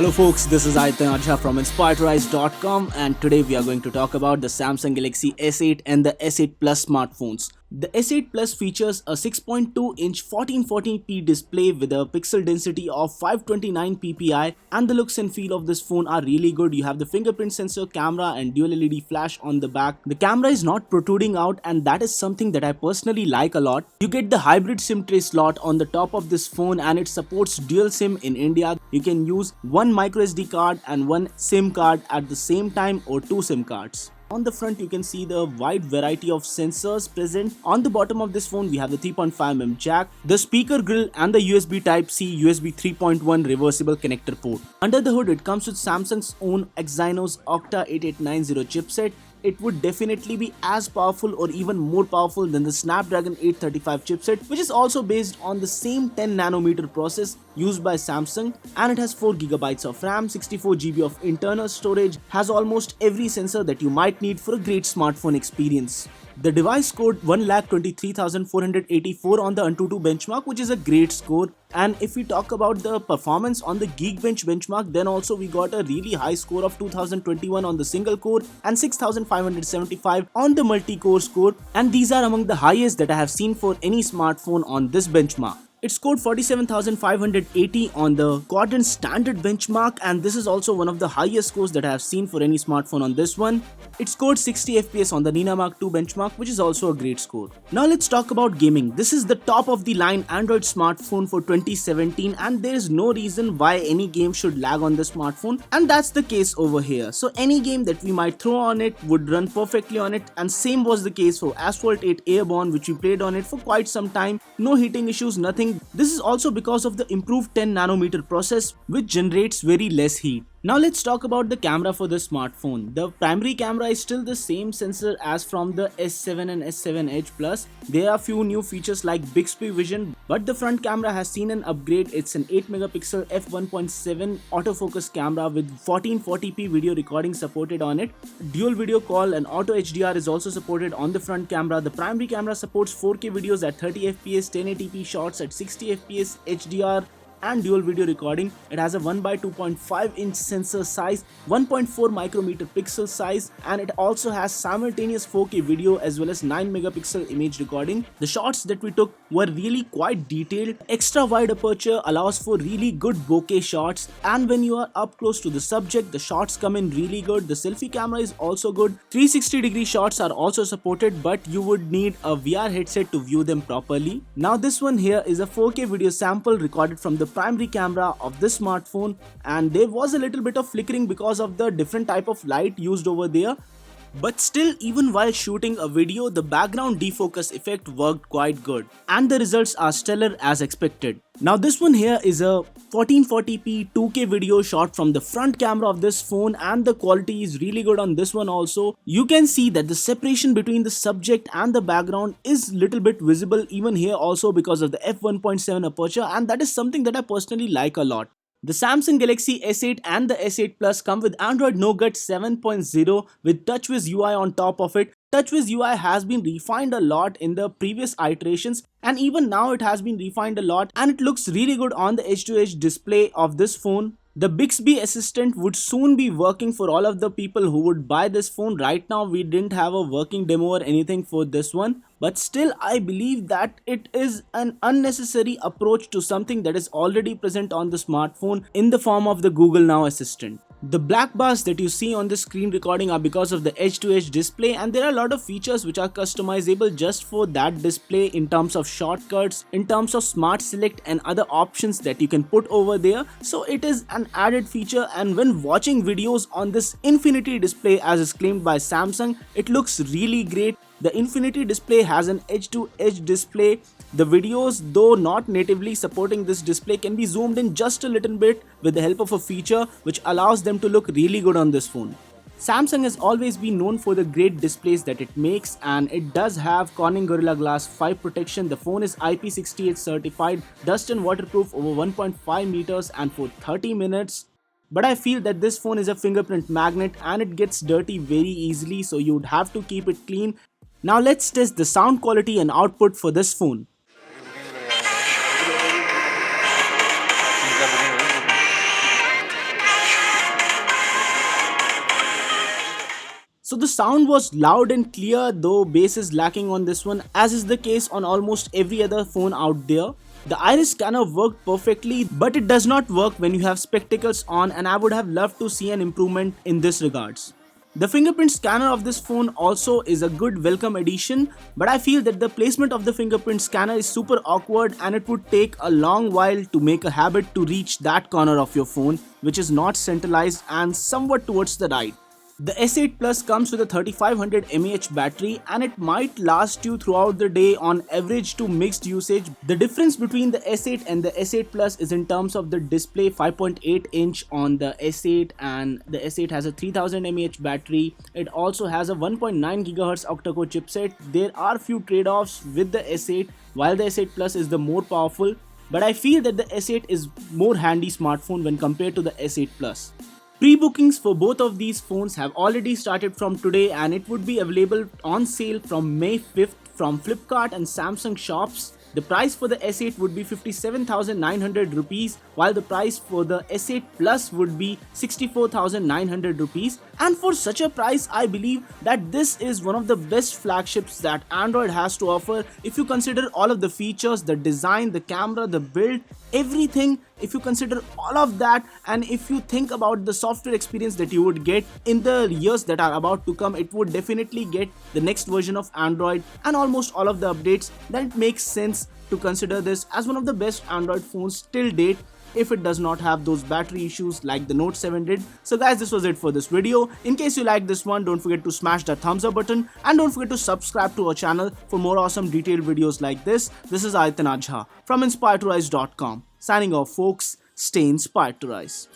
Hello folks, this is Aitan Arja from InspiredRise.com and today we are going to talk about the Samsung Galaxy S8 and the S8 Plus smartphones. The S8 Plus features a 6.2-inch 1440p display with a pixel density of 529 ppi, and the looks and feel of this phone are really good. You have the fingerprint sensor, camera and dual LED flash on the back. The camera is not protruding out, and that is something that I personally like a lot. You get the hybrid SIM tray slot on the top of this phone and it supports dual SIM in India. You can use one microSD card and one SIM card at the same time or two SIM cards. On the front you can see the wide variety of sensors present. On the bottom of this phone we have the 3.5mm jack, the speaker grill and the USB Type-C USB 3.1 reversible connector port. Under the hood it comes with Samsung's own Exynos octa 8890 chipset. It would definitely be as powerful or even more powerful than the Snapdragon 835 chipset, which is also based on the same 10nm process used by Samsung, and it has 4GB of RAM, 64GB of internal storage, has almost every sensor that you might need for a great smartphone experience. The device scored 1,23,484 on the Antutu benchmark, which is a great score. And if we talk about the performance on the Geekbench benchmark, then also we got a really high score of 2021 on the single core and 6,575 on the multi-core score. And these are among the highest that I have seen for any smartphone on this benchmark. It scored 47,580 on the Quadrant Standard benchmark, and this is also one of the highest scores that I have seen for any smartphone on this one. It scored 60 FPS on the Nina Mark II benchmark, which is also a great score. Now let's talk about gaming. This is the top of the line Android smartphone for 2017, and there is no reason why any game should lag on the smartphone, and that's the case over here. So any game that we might throw on it would run perfectly on it, and same was the case for Asphalt 8 Airborne, which we played on it for quite some time. No heating issues, nothing. This is also because of the improved 10nm process, which generates very less heat. Now let's talk about the camera for the smartphone. The primary camera is still the same sensor as from the S7 and S7 Edge Plus. There are few new features like Bixby vision, but the front camera has seen an upgrade. It's an 8MP f1.7 autofocus camera with 1440p video recording supported on it. Dual video call and auto HDR is also supported on the front camera. The primary camera supports 4K videos at 30fps, 1080p shots at 60fps, HDR and dual video recording. It has a 1x2.5-inch sensor size, 1.4 micrometer pixel size, and it also has simultaneous 4K video as well as 9MP image recording. The shots that we took were really quite detailed. Extra wide aperture allows for really good bokeh shots, and when you are up close to the subject, the shots come in really good. The selfie camera is also good. 360-degree shots are also supported, but you would need a VR headset to view them properly. Now this one here is a 4K video sample recorded from the primary camera of this smartphone, and there was a little bit of flickering because of the different type of light used over there. But still, even while shooting a video, the background defocus effect worked quite good, and the results are stellar as expected. Now this one here is a 1440p 2K video shot from the front camera of this phone, and the quality is really good on this one also. You can see that the separation between the subject and the background is little bit visible even here also because of the f1.7 aperture, and that is something that I personally like a lot. The Samsung Galaxy S8 and the S8 Plus come with Android Nougat 7.0 with TouchWiz UI on top of it. TouchWiz UI has been refined a lot in the previous iterations, and even now it has been refined a lot, and it looks really good on the edge-to-edge display of this phone. The Bixby assistant would soon be working for all of the people who would buy this phone. Right now we didn't have a working demo or anything for this one, but still I believe that it is an unnecessary approach to something that is already present on the smartphone in the form of the Google Now assistant. The black bars that you see on the screen recording are because of the edge-to-edge display, and there are a lot of features which are customizable just for that display in terms of shortcuts, in terms of smart select and other options that you can put over there. So it is an added feature, and when watching videos on this infinity display as is claimed by Samsung, it looks really great. The infinity display has an edge-to-edge display. The videos, though not natively supporting this display, can be zoomed in just a little bit with the help of a feature which allows them to look really good on this phone. Samsung has always been known for the great displays that it makes, and it does have Corning Gorilla Glass 5 protection. The phone is IP68 certified, dust and waterproof over 1.5 meters and for 30 minutes. But I feel that this phone is a fingerprint magnet and it gets dirty very easily, so you would have to keep it clean. Now let's test the sound quality and output for this phone. So the sound was loud and clear, though bass is lacking on this one, as is the case on almost every other phone out there. The iris scanner worked perfectly, but it does not work when you have spectacles on, and I would have loved to see an improvement in this regards. The fingerprint scanner of this phone also is a good welcome addition, but I feel that the placement of the fingerprint scanner is super awkward and it would take a long while to make a habit to reach that corner of your phone, which is not centralized and somewhat towards the right. The S8 Plus comes with a 3500 mAh battery and it might last you throughout the day on average to mixed usage. The difference between the S8 and the S8 Plus is in terms of the display. 5.8 inch on the S8 and the S8 has a 3000 mAh battery. It also has a 1.9 GHz octa-core chipset. There are few trade-offs with the S8 while the S8 Plus is the more powerful, but I feel that the S8 is more handy smartphone when compared to the S8 Plus. Pre-bookings for both of these phones have already started from today and it would be available on sale from May 5th from Flipkart and Samsung shops. The price for the S8 would be 57,900 rupees while the price for the S8 Plus would be 64,900 rupees. And for such a price, I believe that this is one of the best flagships that Android has to offer if you consider all of the features, the design, the camera, the build, everything. If you consider all of that and if you think about the software experience that you would get in the years that are about to come, it would definitely get the next version of Android and almost all of the updates. Then it makes sense to consider this as one of the best Android phones till date if it does not have those battery issues like the Note 7 did. So guys, this was it for this video. In case you like this one, don't forget to smash that thumbs up button and don't forget to subscribe to our channel for more awesome detailed videos like this. This is Aditya Jha from inspiredtorise.com. Signing off folks, stay inspired to rise.